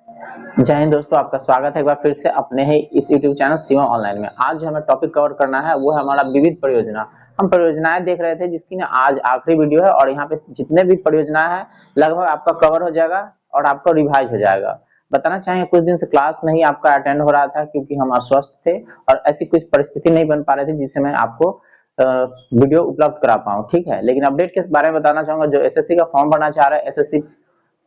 जय हिंद दोस्तों, आपका स्वागत है एक बार फिर से अपने ही इस YouTube चैनल शिवम ऑनलाइन में। आज जो हमें टॉपिक कवर करना है वो है हमारा विविध परियोजना। हम परियोजनाएं देख रहे थे जिसकी ना आज आखिरी वीडियो है और यहाँ पे जितने भी परियोजना है लगभग आपका कवर हो जाएगा और आपका रिवाइज हो जाएगा। बताना चाहेंगे कुछ दिन से क्लास नहीं आपका अटेंड हो रहा था क्योंकि हम अस्वस्थ थे और ऐसी कुछ परिस्थिति नहीं बन पा रही थी जिससे मैं आपको वीडियो उपलब्ध करा पाऊँ। ठीक है, लेकिन अपडेट के बारे में बताना चाहूंगा। जो एसएससी का फॉर्म भरना चाह रहे हैं, एसएससी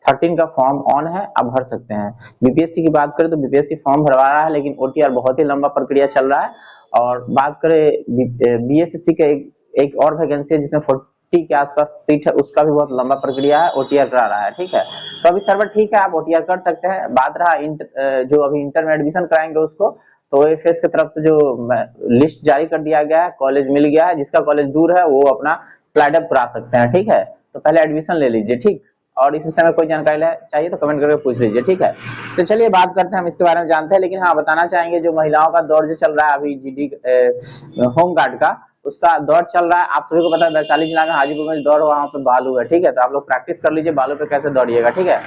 13 का फॉर्म ऑन है, आप भर सकते हैं। बीपीएससी की बात करें तो बीपीएससी फॉर्म भरवा रहा है लेकिन ओटीआर बहुत ही लंबा प्रक्रिया चल रहा है। और बात करें बीएसएससी का एक और वैकेंसी है जिसमें 40 के आसपास सीट है, उसका भी बहुत लंबा प्रक्रिया है, ओटीआर करा रहा है। ठीक है, तो अभी सर्वर ठीक है, आप ओटीआर कर सकते हैं। बात रहा जो अभी इंटर में एडमिशन कराएंगे उसको, तो एफएस की तरफ से जो लिस्ट जारी कर दिया गया है, कॉलेज मिल गया है। जिसका कॉलेज दूर है वो अपना स्लाइड अप करा सकते हैं। ठीक है, तो पहले एडमिशन ले लीजिए। ठीक, और इस विषय में कोई जानकारी चाहिए तो कमेंट करके पूछ लीजिए। ठीक है, तो चलिए बात करते हैं, हम इसके बारे में जानते हैं। लेकिन हाँ, बताना चाहेंगे जो महिलाओं का दौर जो चल रहा है अभी जीडी होम गार्ड का, उसका दौर चल रहा है। आप सभी को पता है वैशाली जिला में हाजीपुर में दौर वहां पे बालू है। ठीक है, तो आप लोग प्रैक्टिस कर लीजिए बालू पे कैसे दौड़िएगा। ठीक है,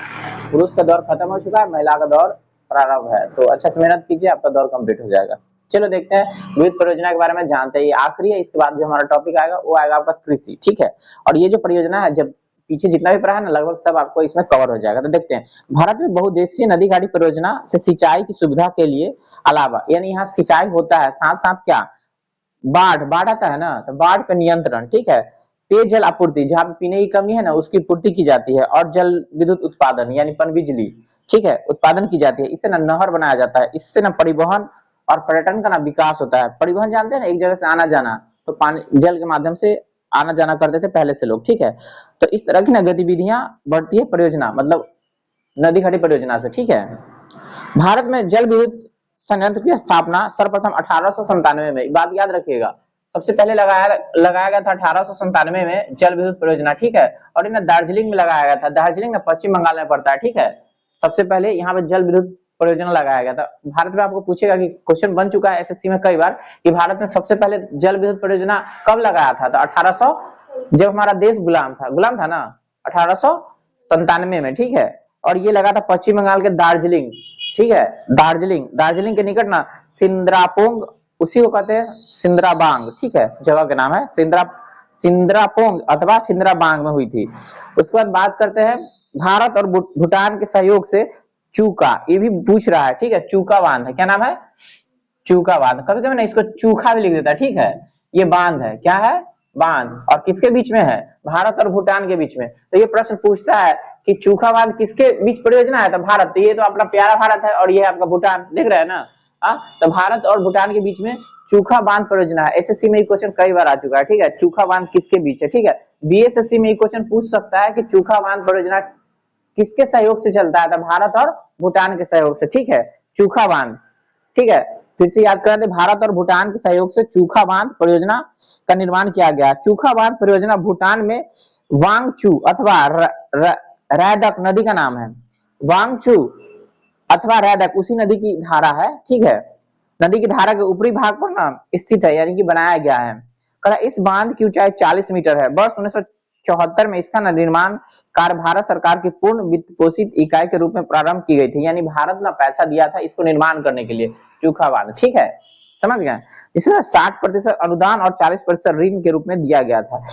पुरुष का दौर खत्म हो चुका है, महिला का दौर प्रारंभ है, तो अच्छा से मेहनत कीजिए, आपका दौर कंप्लीट हो जाएगा। चलो देखते हैं विविध परियोजना के बारे में जानते हैं। ये आखिरी है, इसके बाद जो हमारा टॉपिक आएगा वो आएगा आपका कृषि। ठीक है, और ये जो परियोजना है, जब पीछे जितना भी पढ़ा है ना लगभग सब आपको इसमें कवर हो जाएगा। तो देखते हैं, भारत में बहुउद्देशीय नदी घाटी परियोजना से सिंचाई की सुविधा के लिए अलावा, यानी यहाँ सिंचाई होता है साथ साथ क्या, बाढ़ बाढ़ आता है ना, तो बाढ़ पे नियंत्रण। ठीक है, पेयजल आपूर्ति, जहाँ पे पीने की कमी है ना उसकी पूर्ति की जाती है, और जल विद्युत उत्पादन यानी पनबिजली, ठीक है, उत्पादन की जाती है। इससे ना नहर बनाया जाता है, इससे ना परिवहन और पर्यटन का ना विकास होता है। परिवहन जानते हैं ना, एक जगह से आना जाना, तो पानी जल के माध्यम से आना जाना करते थे पहले से लोग। ठीक है, तो इस तरह की ना गतिविधियां बढ़ती है परियोजना, मतलब नदी घाटी परियोजना से। ठीक है, भारत में जल विद्युत संयंत्र की स्थापना सर्वप्रथम 1897 में, बात याद रखिएगा, सबसे पहले लगाया गया था 1897 में जल विद्युत परियोजना। ठीक है, और इन्हें दार्जिलिंग में लगाया गया था। दार्जिलिंग ना पश्चिम बंगाल में पड़ता है। ठीक है, सबसे पहले यहाँ पे जल विद्युत परियोजना लगाया गया था। भारत में आपको पूछेगा कि क्वेश्चन बन चुका है एसएससी में कई बार कि भारत में सबसे पहले जल विद्युत परियोजना कब लगाया था, तो 1800, जब हमारा देश गुलाम था ना, 1897 में। ठीक है, और ये लगा था पश्चिम बंगाल के दार्जिलिंग। ठीक है, दार्जिलिंग के निकट ना सिंद्रापोंग, उसी को कहते हैं सिंद्राबांग। ठीक है, जगह का नाम है सिंद्रापोंग अथवा सिंद्राबांग में हुई थी। उसके बाद बात करते हैं भारत और भूटान के सहयोग से चूका, ये भी पूछ रहा है। ठीक है, चूका बांध है, क्या नाम है, चूका बांध। कभी कभी ना इसको चूखा भी लिख देता है। ठीक है, ये बांध है, क्या है, बांध, और किसके बीच में है, भारत और भूटान के बीच में। तो ये प्रश्न पूछता है कि चूखा बांध किसके बीच परियोजना है, तो भारत। तो ये तो अपना प्यारा भारत है और ये आपका भूटान, देख रहे हैं ना। तो भारत और भूटान के बीच में चूखा बांध परियोजना है। एसएससी में ये क्वेश्चन कई बार आ चुका है। ठीक है, चूखा बांध किसके बीच है। ठीक है, बीएसएससी में ये क्वेश्चन पूछ सकता है कि चूखा बांध परियोजना किसके सहयोग से चलता है, तो भारत और भूटान के सहयोग से। ठीक है, चूखा बांध। ठीक है, फिर से याद कर दे, भारत और भूटान के सहयोग से चूखा बांध परियोजना का निर्माण किया गया। चूखा बांध परियोजना भूटान में वांगचू अथवा रैदक नदी का नाम है। वांगचू अथवा रैदक उसी नदी की धारा है। ठीक है, नदी की धारा के ऊपरी भाग पर ना स्थित है, यानी कि बनाया गया है। इस बांध की ऊंचाई 40 मीटर है। वर्ष 1974 में इसका निर्माण कार्य भारत सरकार की पूर्ण वित्त पोषित इकाई के रूप में प्रारंभ की गई थी, यानी भारत ने पैसा दिया था इसको निर्माण करने के लिए, चूखा बांध। ठीक है, समझ गए, इसमें 60% अनुदान और 40% ऋण के रूप में दिया गया था।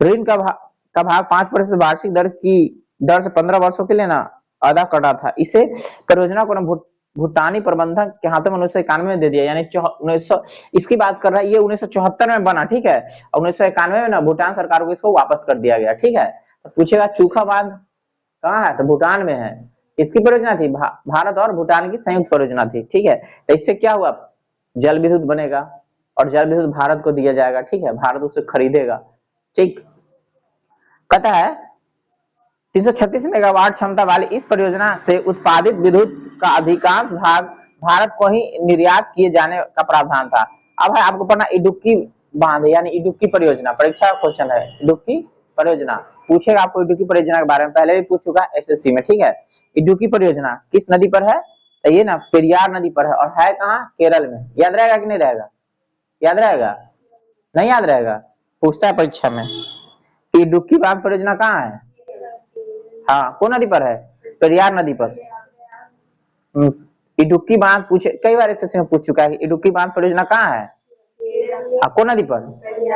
ऋण का भाग 5% वार्षिक दर से 15 वर्षों के लिए ना अदा करना था। इसे परियोजना को भूटानी प्रबंधक के हाथों में 1991 में दे दिया, यानी 1900, इसकी बात कर रहा है, ये 1974 में बना। ठीक है, और 1991 में ना भूटान सरकार को इसको वापस कर दिया गया। ठीक है, तो पूछेगा चूखा बांध कहाँ है, तो भूटान में है। इसकी परियोजना थी, भारत और भूटान की संयुक्त परियोजना थी। ठीक है, तो इससे क्या हुआ, जल विद्युत बनेगा और जल विद्युत भारत को दिया जाएगा। ठीक है, भारत उसे खरीदेगा। ठीक, कहता है 336 मेगावाट क्षमता वाली इस परियोजना से उत्पादित विद्युत का अधिकांश भाग भारत को ही निर्यात किए जाने का प्रावधान था। अब है आपको पढ़ना इडुक्की बांध, यानी इडुक्की परियोजना, परीक्षा का क्वेश्चन है। इडुक्की परियोजना पूछेगा आपको, इडुक्की परियोजना के बारे में पहले भी पूछ चुका है एसएससी में। ठीक है, इडुक्की परियोजना किस नदी पर है, तो ये ना पेरियार नदी पर है, और है कहाँ, केरल में। याद रहेगा कि नहीं रहेगा, याद रहेगा, नहीं याद रहेगा, पूछता है परीक्षा में। इडुक्की बांध परियोजना कहाँ है, हाँ, कौन नदी पर है, पेरियार नदी पर। इडुक्की बांध पूछे कई बार एसएससी में पूछ चुका है। इडुक्की बांध परियोजना कहाँ है? कौन नदी पर?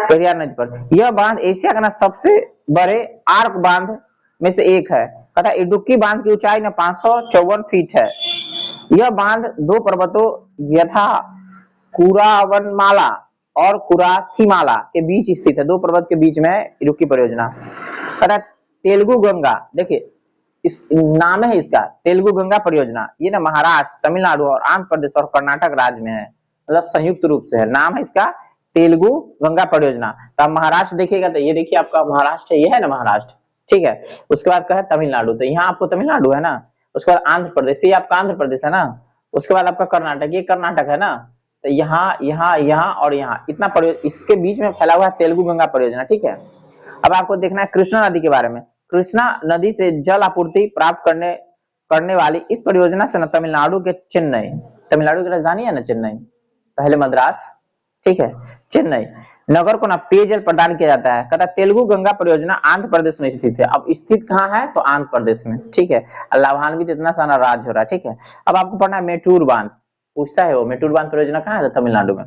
पेरियार नदी पर। यह बांध एशिया का ना सबसे बड़े आर्क बांध में से एक है तथा इडुक्की बांध की ऊंचाई ना 554 फीट है। यह बांध दो पर्वतों यथा कुरावनमाला और कुराथीमाला के बीच स्थित है। दो पर्वत के बीच में इडुक्की परियोजना। तथा तेलुगु गंगा, देखिए इस नाम है इसका तेलुगु गंगा परियोजना। ये ना महाराष्ट्र, तमिलनाडु और आंध्र प्रदेश और कर्नाटक राज्य में है, मतलब संयुक्त रूप से है। नाम है इसका तेलुगु गंगा परियोजना। तो आप महाराष्ट्र देखिएगा तो ये देखिए आपका महाराष्ट्र, ये है ना महाराष्ट्र, ठीक है। उसके बाद का है तमिलनाडु, तो यहाँ आपको तमिलनाडु है ना। उसके बाद आंध्र प्रदेश, ये आपका आंध्र प्रदेश है ना। उसके बाद आपका कर्नाटक, ये कर्नाटक है ना। तो यहाँ यहाँ यहाँ और यहाँ इतना इसके बीच में फैला हुआ है तेलुगु गंगा परियोजना, ठीक है। अब आपको देखना है कृष्णा नदी के बारे में। कृष्णा नदी से जल आपूर्ति प्राप्त करने वाली इस परियोजना से न तमिलनाडु के चेन्नई, तमिलनाडु की राजधानी है ना चेन्नई, पहले मद्रास, ठीक है, चेन्नई नगर को ना पेयजल प्रदान किया जाता है। कहता तेलुगु गंगा परियोजना आंध्र प्रदेश में स्थित है। अब स्थित कहाँ है? तो आंध्र प्रदेश में, ठीक है। लाभान्वित इतना सारा राज्य हो रहा है, ठीक है। अब आपको पढ़ना है मेटूर बांध, पूछता है वो मेटूर बांध परियोजना कहाँ है? तो तमिलनाडु में।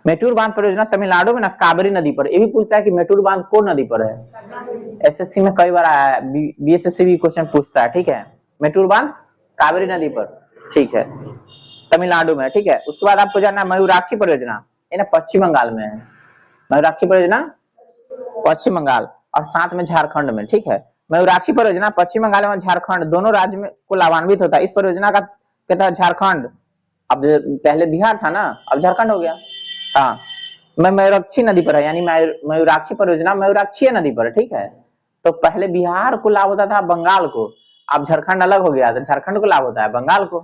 मेटूर बांध परियोजना तमिलनाडु में ना कावेरी नदी पर। ये भी पूछता है कि मेटूर बांध कौन नदी पर है? एसएससी में कई बार आया है, बीएसएससी भी क्वेश्चन पूछता है, ठीक है। मेटूर बांध कावेरी नदी पर, ठीक है, तमिलनाडु में, ठीक है। उसके बाद आपको जानना है मयूराक्षी परियोजना, ये ना पश्चिम बंगाल में है। मयूराक्षी परियोजना पश्चिम बंगाल और साथ में झारखंड में, ठीक है। मयूराक्षी परियोजना पश्चिम बंगाल और झारखंड दोनों राज्य में को लाभान्वित होता है। इस परियोजना का कहता है झारखंड, अब पहले बिहार था ना, अब झारखंड हो गया। हाँ, मयूराक्षी नदी पर है, यानी मयूराक्षी परियोजना मयूराक्षी नदी पर है, ठीक है। तो पहले बिहार को लाभ होता था बंगाल को, अब झारखंड अलग हो गया, तो झारखंड को लाभ होता है बंगाल को,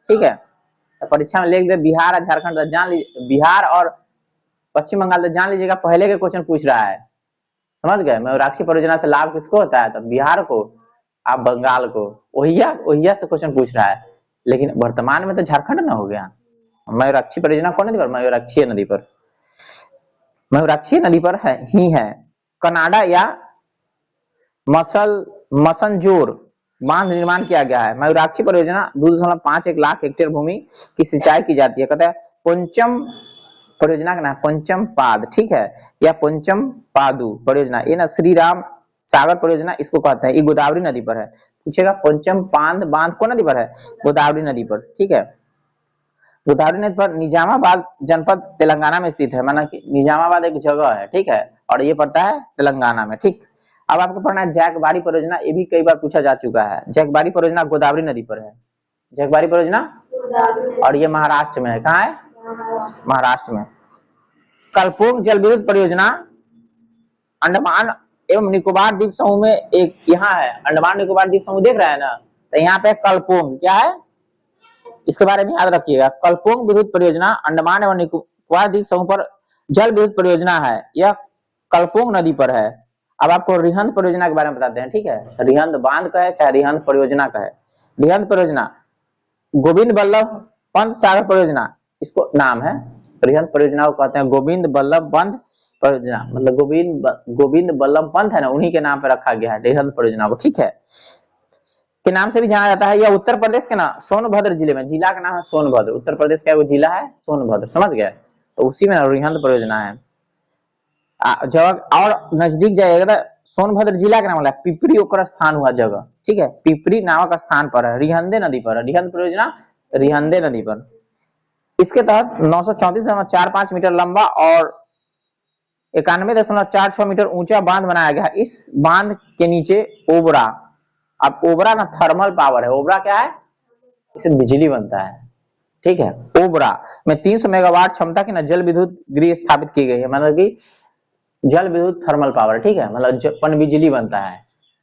ठीक है। तो परीक्षा में लिख दे बिहार और झारखंड, तो जान लीजिए बिहार और पश्चिम बंगाल, तो जान लीजिएगा पहले के क्वेश्चन पूछ रहा है, समझ गए। मयूराक्षी परियोजना से लाभ किसको होता है? तो बिहार को, आप बंगाल को। ओहिया से क्वेश्चन पूछ रहा है, लेकिन वर्तमान में तो झारखंड ना हो गया। मयूराक्षी परियोजना कौन नदी पर? मयूराक्षी नदी पर, मयूराक्षी नदी पर है ही है। कनाडा या मसनजोर बांध निर्माण किया गया है। मयूराक्षी परियोजना 2.51 लाख हेक्टेयर भूमि की सिंचाई की जाती है। कहते हैं पंचम परियोजना का नाम पंचम पाद, ठीक है, या पंचम पादु परियोजना। ये ना श्री राम सागर परियोजना इसको कहते हैं। ये गोदावरी नदी पर है। पूछेगा पंचम पाद बांध कौन नदी पर है? गोदावरी नदी पर, ठीक है। गोदावरी नदी पर निजामाबाद जनपद तेलंगाना में स्थित है। माना कि निजामाबाद एक जगह है, ठीक है, और ये पड़ता है तेलंगाना में, ठीक। अब आपको पढ़ना है जैकबारी परियोजना। ये भी कई बार पूछा जा चुका है। जैकबारी परियोजना गोदावरी नदी पर है। जैकबारी परियोजना, और ये महाराष्ट्र में है। कहाँ है? महाराष्ट्र में। कलपोंग जल विद्युत परियोजना अंडमान एवं निकोबार द्वीप समूह में एक यहाँ है। अंडमान निकोबार द्वीप समूह देख रहे हैं ना, तो यहाँ पे कलपोंग क्या है, इसके बारे में याद रखिएगा। कलपोंग विद्युत परियोजना अंडमान एवं निकोबार द्वीप समूह पर जल विद्युत परियोजना है। यह कलपोंग नदी पर है। अब आपको रिहंद परियोजना के बारे में बताते हैं, ठीक है। रिहंद बांध का है चाहे रिहंद परियोजना का है। रिहंद परियोजना गोविंद बल्लभ पंत सागर परियोजना इसको नाम है। रिहंद परियोजना को कहते हैं गोविंद बल्लभ पंत परियोजना, मतलब गोविंद बल्लभ पंत है ना, उन्हीं के नाम पर रखा गया है रिहंद परियोजना को, ठीक है, के नाम से भी जाना जाता है। यह उत्तर प्रदेश के ना सोनभद्र जिले में, जिला का नाम है सोनभद्र, उत्तर प्रदेश का वो जिला है सोनभद्र, समझ गए। तो उसी में रिहंद परियोजना है। जब और नजदीक जाएगा तो सोनभद्र जिला का नाम है पिपरी, ओकर स्थान हुआ जगह, ठीक है, पिपरी नामक स्थान पर है, रिहंदे नदी पर है। रिहंद परियोजना रिहंदे नदी पर। इसके तहत 934.45 मीटर लंबा और 91.46 मीटर ऊंचा बांध बनाया गया है। इस बांध के नीचे ओबरा, अब ओबरा ना थर्मल पावर है। ओबरा क्या है? इससे बिजली बनता है, ठीक है। ओबरा में 300 मेगावाट क्षमता की ना जल विद्युत गृह स्थापित की गई है। मतलब कि जल विद्युत थर्मल पावर, ठीक है, मतलब पन बिजली बनता है।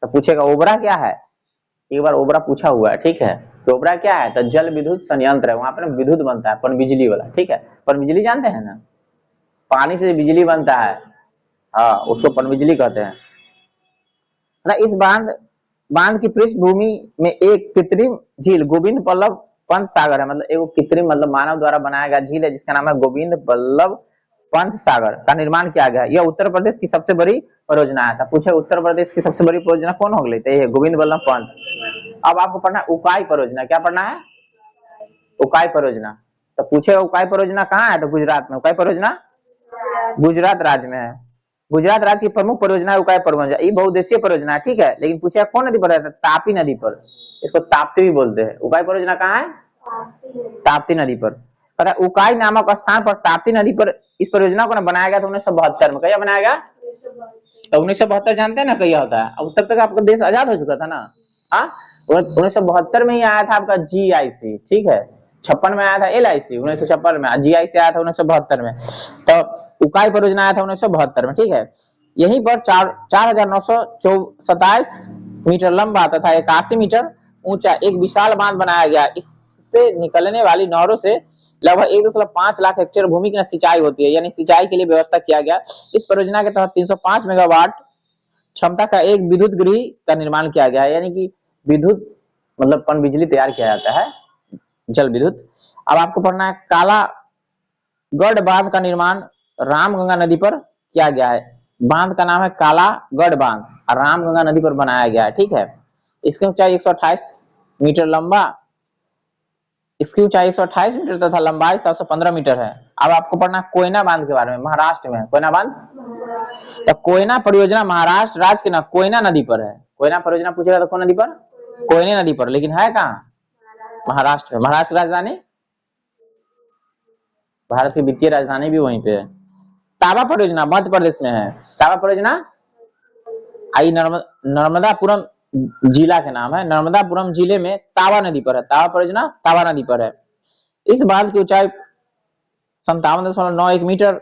तो पूछेगा ओबरा क्या है? एक बार ओबरा पूछा हुआ है, ठीक है। तो ओबरा क्या है? तो जल विद्युत संयंत्र है, वहां पर विद्युत बनता है, पन बिजली वाला, ठीक है। पन बिजली जानते हैं ना, पानी से बिजली बनता है, हाँ, उसको पन बिजली कहते हैं ना। इस बांध की पृष्ठभूमि में एक कृत्रिम झील गोविंद बल्लभ पंत सागर है। मतलब एक कृत्रिम, मतलब मानव द्वारा बनाया गया झील है जिसका नाम है गोविंद बल्लभ पंत सागर का निर्माण किया गया। यह उत्तर प्रदेश की सबसे बड़ी परियोजना है। पूछे उत्तर प्रदेश की सबसे बड़ी परियोजना कौन हो गई? तो ये गोविंद बल्लभ पंत। अब आपको पढ़ना है उकाई परियोजना। क्या पढ़ना है? उकाई परियोजना। तो पूछेगा उकाई परियोजना कहाँ है, तो गुजरात में। उकाई परियोजना गुजरात राज्य में है। गुजरात राज्य की प्रमुख परियोजना है उकाई परियोजना। ये बहुउद्देशीय परियोजना है, ठीक है। लेकिन पूछेगा कौन नदी पर है, तापी नदी पर। इसको ताप्ती भी बोलते हैं। उकाई परियोजना कहाँ है, ताप्ती नदी पर। पता है उकाई नामक स्थान पर ताप्ती नदी पर इस परियोजना को बनाया गया था 1972 में। कहिया बनाया गया, तो 1972 जानते हैं ना कहिया होता है। अब तब तक आपका देश आजाद हो चुका था ना। हाँ, 1972 में ही आया था आपका GIC, ठीक है। 56 में आया था LIC, 1956 में। GIC आया था 1972 में। तो उकाई परियोजना आया था 1972 में, ठीक है। यहीं पर 4,927 मीटर लंबा तथा 81 मीटर ऊंचा एक विशाल बांध बनाया गया। इससे निकलने वाली नहरों से लगभग 1.5 लाख हेक्टेयर भूमि की सिंचाई होती है, यानी सिंचाई के लिए व्यवस्था किया गया। इस परियोजना के तहत 305 मेगावाट क्षमता का एक विद्युत गृह का निर्माण किया गया है, यानी कि विद्युत मतलब पन बिजली तैयार किया जाता है, जल विद्युत। अब आपको पढ़ना है कालागढ़ बांध का निर्माण रामगंगा नदी पर किया गया है। बांध का नाम है कालागढ़ बांध और रामगंगा नदी पर बनाया गया है, ठीक है। इसकी ऊंचाई 128 मीटर लंबा, इसकी ऊंचाई 128 मीटर तथा लंबाई 715 मीटर है। अब आपको पढ़ना कोयना बांध के बारे में, महाराष्ट्र में। कोयना बांध, तो कोयना परियोजना महाराष्ट्र राज्य के ना कोयना नदी पर है। कोयना परियोजना पूछेगा तो कौन नदी पर, कोयने नदी पर। लेकिन है कहाँ, महाराष्ट्र में। महाराष्ट्र की राजधानी, भारत की वित्तीय राजधानी भी वहीं पे है। ताबा परियोजना मध्य प्रदेश में है। ताबा परियोजना आई नर्मदापुरम जिला के नाम है। नर्मदापुरम जिले में तावा नदी पर है। तावा परियोजना तावा नदी पर है। इस बांध की ऊंचाई 57.91 मीटर।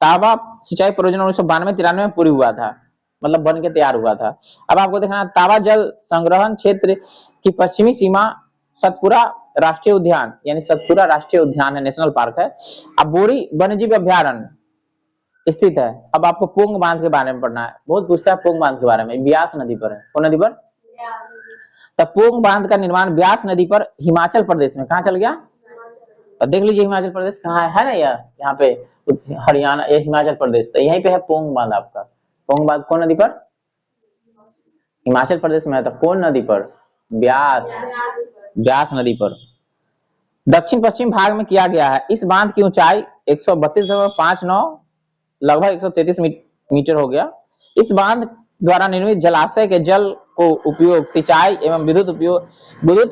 तावा सिंचाई परियोजना 1992-93 में पूरी हुआ था, मतलब बन के तैयार हुआ था। अब आपको देखना तावा जल संग्रहण क्षेत्र की पश्चिमी सीमा सतपुरा राष्ट्रीय उद्यान, यानी सतपुरा राष्ट्रीय उद्यान है, नेशनल पार्क है। अब बोरी वन्यजीव अभ्यारण्य स्थित है। अब आपको पोंग बांध के बारे में पढ़ना है, बहुत पूछता है पोंग बांध के बारे में। ब्यास नदी पर है। कौन नदी पर, तो पोंग बांध का निर्माण ब्यास नदी पर हिमाचल प्रदेश में। कहाँ चल गया, तो देख लीजिए हिमाचल प्रदेश कहाँ है ना, यहाँ पे हरियाणा, ये हिमाचल प्रदेश। तो यहीं पे है पोंग बांध आपका। पोंग बांध कौन नदी पर, हिमाचल प्रदेश में है। तो कौन नदी पर, ब्यास नदी पर। दक्षिण पश्चिम भाग में किया गया है। इस बांध की ऊंचाई 132.59 लगभग 133 मीटर हो गया। इस बांध द्वारा निर्मित जलाशय के जल को उपयोग सिंचाई एवं विद्युत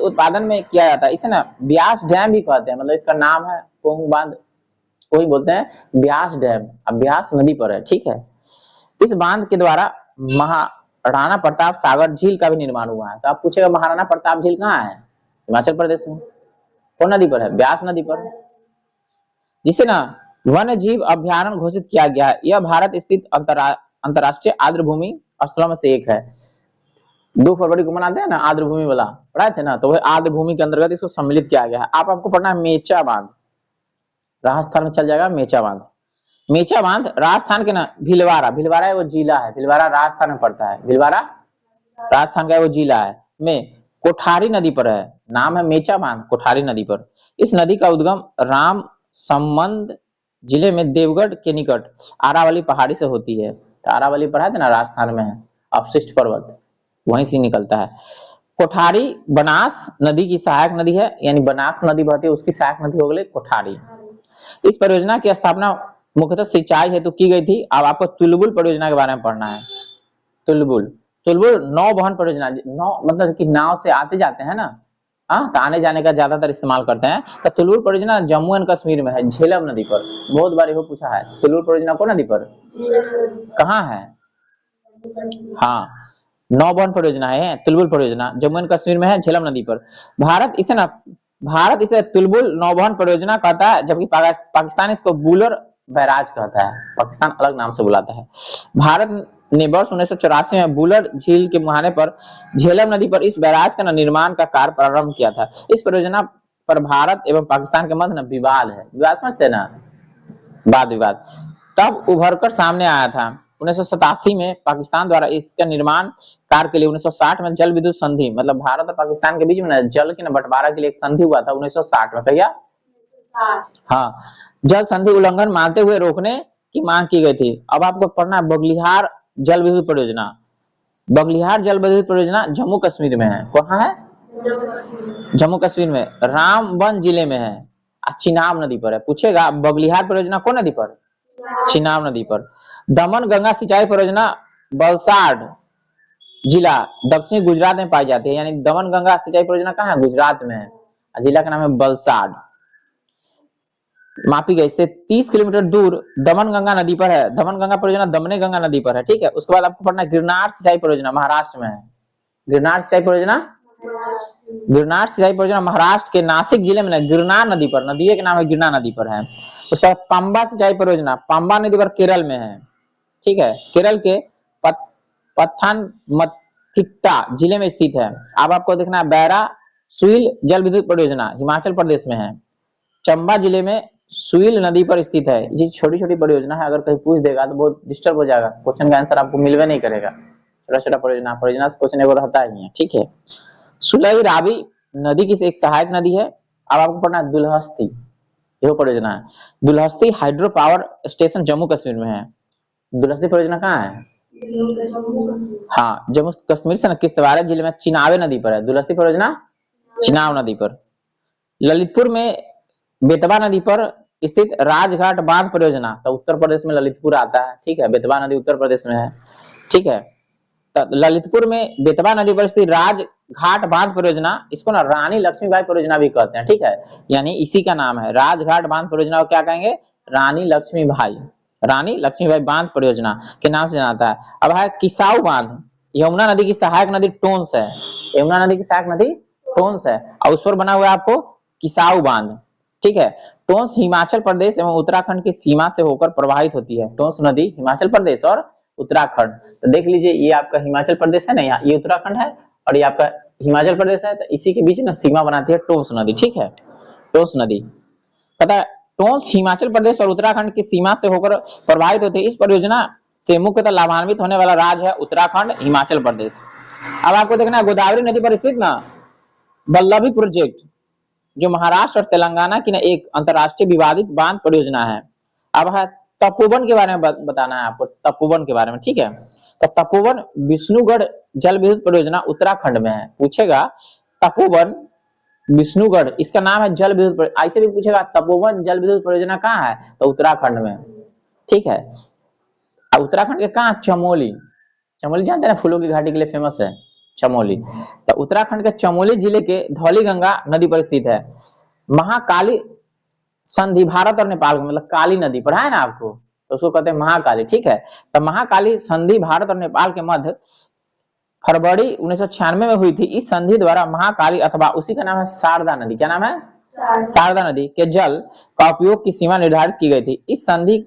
उत्पादन में किया जाता है। इसे ना ब्यास डैम भी कहते हैं, मतलब इसका नाम है पोंग बांध, कोई बोलते हैं ब्यास डैम। अब ब्यास नदी पर है, ठीक है। इस बांध के द्वारा महाराणा प्रताप सागर झील का भी निर्माण हुआ है। तो आप पूछेगा महाराणा प्रताप झील कहाँ है, हिमाचल प्रदेश में। कौन नदी पर है, ब्यास नदी पर। जिसे ना वन्य जीव अभ्यारण्य घोषित किया गया है। यह भारत स्थित अंतरराष्ट्रीय आर्द्रभूमि स्थलों में से एक है। 2 फरवरी को मनाते हैं ना आर्द्रभूमि वाला, पढ़ाए थे ना, तो वह आर्द्रभूमि के अंतर्गत इसको सम्मिलित किया गया है। आपको पढ़ना है मेचा बांध, राजस्थान में चल जाएगा मेचा बांध। मेचा बांध राजस्थान के ना भीलवाड़ा, भीलवाड़ा वो जिला है, भीलवाड़ा राजस्थान में पड़ता है। भीलवाड़ा राजस्थान का वो जिला है में कोठारी नदी पर है। नाम है मेचा बांध, कोठारी नदी पर। इस नदी का उद्गम राम संबंध जिले में देवगढ़ के निकट आरावली पहाड़ी से होती है। तो आरावली पढ़ा था ना, राजस्थान में है, अपशिष्ट पर्वत, वहीं से निकलता है। कोठारी बनास नदी की सहायक नदी है, यानी बनास नदी बहती है उसकी सहायक नदी हो गई कोठारी। इस परियोजना की स्थापना मुख्यतः सिंचाई हेतु की गई थी। अब आपको तुलबुल परियोजना के बारे में पढ़ना है। तुलबुल नौ वहन परियोजना, नौ मतलब कि नाव से आते जाते हैं ना, तो आने जाने का ज्यादातर इस्तेमाल करते हैं। तो तुलबुल परियोजना जम्मू एंड कश्मीर में है, झेलम नदी पर। बहुत बार ये पूछा है, तुलबुल परियोजना कौन नदी पर, कहाँ है। हाँ, नौवहन परियोजना है तुलबुल परियोजना, जम्मू एंड कश्मीर में है, झेलम नदी पर। भारत इसे तुलबुल नौवहन परियोजना कहता है, जबकि पाकिस्तान इसको बुलर बैराज कहता है। पाकिस्तान अलग नाम से बुलाता है। भारत ने वर्ष 1984 में बुलर झील के मुहाने पर झेलम नदी पर इस बैराज का निर्माण का कार्य प्रारंभ किया था। इस परियोजना पर भारत एवं पाकिस्तान के मध्य विवाद है। विवाद समझते ना, वाद विवाद तब उभर कर सामने आया था। 1987 में पाकिस्तान द्वारा इसका निर्माण कार्य के लिए 1960 में जल विद्युत संधि, मतलब भारत और पाकिस्तान के बीच में जल के बंटवारा के लिए एक संधि हुआ था 1960 में। कहिया, हाँ, जल संधि उल्लंघन मानते हुए रोकने की मांग की गई थी। अब आपको पढ़ना है बगलिहार जल विद्युत परियोजना। बगलिहार जल विद्युत परियोजना जम्मू कश्मीर में है। कहाँ है, जम्मू कश्मीर में रामबन जिले में है, चिनाब नदी पर है। पूछेगा बबलिहार परियोजना कौन नदी पर? चिनाब नदी पर। दमन गंगा सिंचाई परियोजना वलसाड जिला दक्षिणी गुजरात में पाई जाती है, यानी दमन गंगा सिंचाई परियोजना कहाँ है? गुजरात में है। जिला का नाम है वलसाड। मापी गई से 30 किलोमीटर दूर दमन गंगा नदी पर है। दमन गंगा परियोजना दमने गंगा नदी पर है, ठीक है। उसके बाद आपको पढ़ना है गिरनार सिंचाई परियोजना महाराष्ट्र में है। गिरनार सिंचाई परियोजना, गिरनार सिंचाई परियोजना महाराष्ट्र के नासिक जिले में गिरनार नदी पर, नदी के नाम है गिरनार नदी पर है। उसके बाद पंबा सिंचाई परियोजना पंबा नदी पर केरल में है, ठीक है। केरल के पथानमथिट्टा जिले में स्थित है। अब आपको देखना है बैरा सुइल जल विद्युत परियोजना हिमाचल प्रदेश में है, चंबा जिले में सुइल नदी पर स्थित है। ये छोटी छोटी परियोजना है, अगर कहीं पूछ देगा तो बहुत डिस्टर्ब हो जाएगा, क्वेश्चन का आंसर आपको मिलवे नहीं करेगा। छोटा छोटा परियोजना, परियोजना से क्वेश्चन एगो रहता ही है, ठीक है। सुलई रावी नदी की एक सहायक नदी है। अब आपको पढ़ना है दुलहस्ती, यह परियोजना है। Dulhasti hydro power station Jammu Kashmir में है। दुलहस्ती परियोजना कहाँ है? हाँ, जम्मू कश्मीर से किश्तवाड़ जिले में चिनाबे नदी पर है। दुलहस्ती परियोजना चिनाब नदी पर। ललितपुर में बेतवा नदी पर स्थित राजघाट बांध परियोजना, तो उत्तर प्रदेश में ललितपुर आता है, ठीक है। बेतवा नदी उत्तर प्रदेश में है, ठीक है। तो ललितपुर में बेतवा नदी पर स्थित राजघाट बांध परियोजना, इसको ना रानी लक्ष्मीबाई परियोजना भी कहते हैं, ठीक है। यानी इसी का नाम है राजघाट बांध परियोजना को क्या कहेंगे? रानी लक्ष्मीबाई, रानी लक्ष्मीबाई बांध परियोजना के नाम से जाना है। अब है किसाऊ बांध, यमुना नदी की सहायक नदी टोंस है। यमुना नदी की सहायक नदी टोंस है और उस पर बना हुआ है आपको किसाऊ बांध, ठीक है। टोंस हिमाचल प्रदेश एवं उत्तराखंड की सीमा से होकर प्रवाहित होती है। टोंस नदी हिमाचल प्रदेश और उत्तराखंड, तो देख लीजिए ये आपका हिमाचल प्रदेश है ना, यहाँ ये उत्तराखंड है और ये आपका हिमाचल प्रदेश है, तो इसी के बीच ना सीमा बनाती है टोंस नदी, ठीक है। टोंस नदी पता है, टोंस हिमाचल प्रदेश और उत्तराखंड की सीमा से होकर प्रवाहित होती है। इस परियोजना से मुख्यतः लाभान्वित होने वाला राज्य है उत्तराखंड, हिमाचल प्रदेश। अब आपको देखना है गोदावरी नदी पर स्थित ना बल्लभी प्रोजेक्ट, जो महाराष्ट्र और तेलंगाना की ना एक अंतरराष्ट्रीय विवादित बांध परियोजना है। अब है तपोवन के बारे में बताना है आपको, तपोवन के बारे में, ठीक है। तो तपोवन विष्णुगढ़ जल विद्युत परियोजना उत्तराखंड में है। पूछेगा तपोवन विष्णुगढ़, इसका नाम है जल विद्युत, ऐसे भी पूछेगा तपोवन जल विद्युत परियोजना कहाँ है, तो उत्तराखंड में, ठीक है। उत्तराखंड के कहाँ? चमोली, चमोली जानते हैं ना, फूलों की घाटी के लिए फेमस है चमोली। तो उत्तराखंड के चमोली जिले के धौलीगंगा नदी पर स्थित है। महाकाली संधि भारत और नेपाल का, मतलब काली नदी पढ़ा है ना आपको, तो उसको कहते हैं महाकाली, ठीक है। तो महाकाली संधि भारत और नेपाल के मध्य फरवरी 1996 में हुई थी। इस संधि द्वारा महाकाली अथवा उसी का नाम है शारदा नदी, क्या नाम है? शारदा नदी के जल का उपयोग की सीमा निर्धारित की गई थी। इस संधि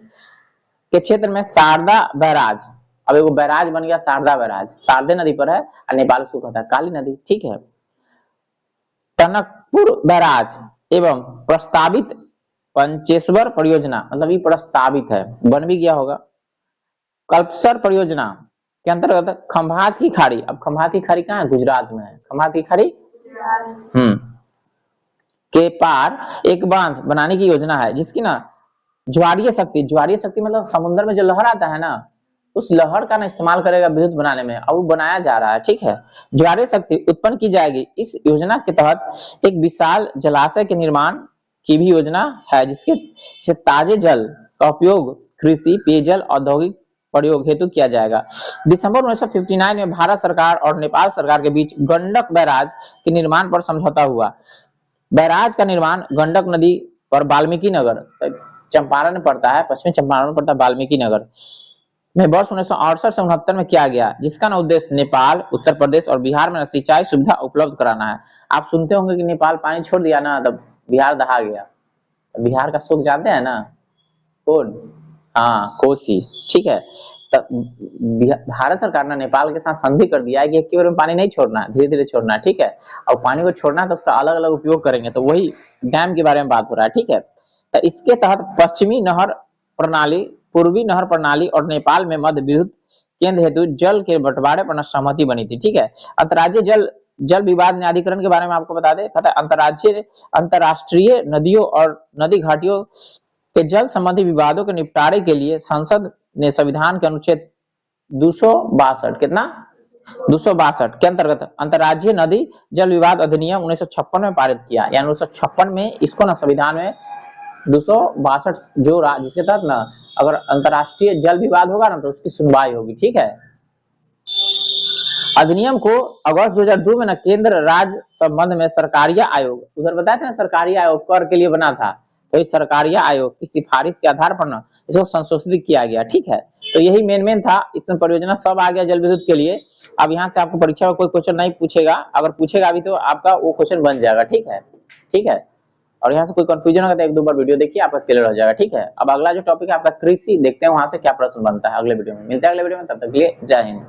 के क्षेत्र में शारदा बैराज, अब एगो बैराज बन गया शारदा बैराज, शारदे नदी पर है और नेपाल उसको कहता है काली नदी, ठीक है। टनकपुर बैराज एवं प्रस्तावित पंचेश्वर परियोजना, मतलब ये प्रस्तावित है, बन भी गया होगा। कल्पसर परियोजना के अंतर्गत खंभात की खाड़ी, अब खंभात की खाड़ी कहाँ है? गुजरात में है। खंभात की खाड़ी के पार एक बांध बनाने की योजना है, जिसकी ना ज्वारीय शक्ति, ज्वारीय शक्ति मतलब समुद्र में जो लहर आता है ना, उस लहर का ना इस्तेमाल करेगा विद्युत बनाने में, और वो बनाया जा रहा है, ठीक है। ज्वारीय शक्ति उत्पन्न की जाएगी। इस योजना के तहत एक विशाल जलाशय के निर्माण की भी योजना है, जिसके ताजे जल का उपयोग कृषि, पेयजल, औद्योगिक प्रयोग हेतु किया जाएगा। दिसंबर 1959 में भारत सरकार और नेपाल सरकार के बीच गंडक बैराज के निर्माण पर समझौता हुआ। बैराज का निर्माण गंडक नदी पर वाल्मीकि नगर, चंपारण में पड़ता है, पश्चिमी चंपारण में पड़ता है वाल्मीकि नगर में, वर्ष 1968 से 69 में किया गया, जिसका ना उद्देश्य नेपाल, उत्तर प्रदेश और बिहार में सिंचाई सुविधा उपलब्ध कराना है। आप सुनते होंगे कि नेपाल पानी छोड़ दिया ना, तब बिहार दहा गया। बिहार का सुख जानते हैं ना, कौन? हाँ, कोसी, ठीक है। भारत सरकार ने नेपाल के साथ संधि कर दिया है कि एक बार में पानी नहीं छोड़ना है, धीरे धीरे छोड़ना है, ठीक है। और पानी को छोड़ना है तो उसका अलग अलग उपयोग करेंगे, तो वही डैम के बारे में बात हो रहा है, ठीक है। तो इसके तहत पश्चिमी नहर प्रणाली, पूर्वी नहर प्रणाली और नेपाल में मध्य विद्युत केंद्र हेतु जल के बंटवारे पर सहमति बनी थी, ठीक है। अंतर्राज्यीय जल विवाद न्यायाधिकरण के बारे में आपको बता दें, अंतरराष्ट्रीय नदियों और नदी घाटियों के जल संबंधी विवादों के निपटारे के लिए संसद ने संविधान के अनुच्छेद 262 कितना 262 के अंतर्गत अंतर्राज्यीय नदी जल विवाद अधिनियम 1956 में पारित किया, यानी 1956 में इसको ना संविधान में 262 जो जिसके तहत ना अगर अंतर्राष्ट्रीय जल विवाद होगा ना तो उसकी सुनवाई होगी, ठीक है। अधिनियम को अगस्त 2002 में ना केंद्र राज्य संबंध में सरकारिया आयोग, उधर बताया था ना सरकारिया आयोग कर के लिए बना था, तो इस सरकारिया आयोग की सिफारिश के आधार पर ना इसको संशोधित किया गया, ठीक है। तो यही मेन था, इसमें परियोजना सब आ गया जल विद्युत के लिए। अब यहाँ से आपको परीक्षा में कोई क्वेश्चन नहीं पूछेगा, अगर पूछेगा अभी तो आपका वो क्वेश्चन बन जाएगा, ठीक है, ठीक है। और यहाँ से कोई कंफ्यूजन होगा तो एक दो बार वीडियो देखिए, आपका क्लियर हो जाएगा, ठीक है। अब अगला जो टॉपिक है आपका कृषि, देखते हैं वहां से क्या प्रश्न बनता है अगले वीडियो में। मिलते हैं अगले वीडियो में, तब तक के लिए जय हिंद।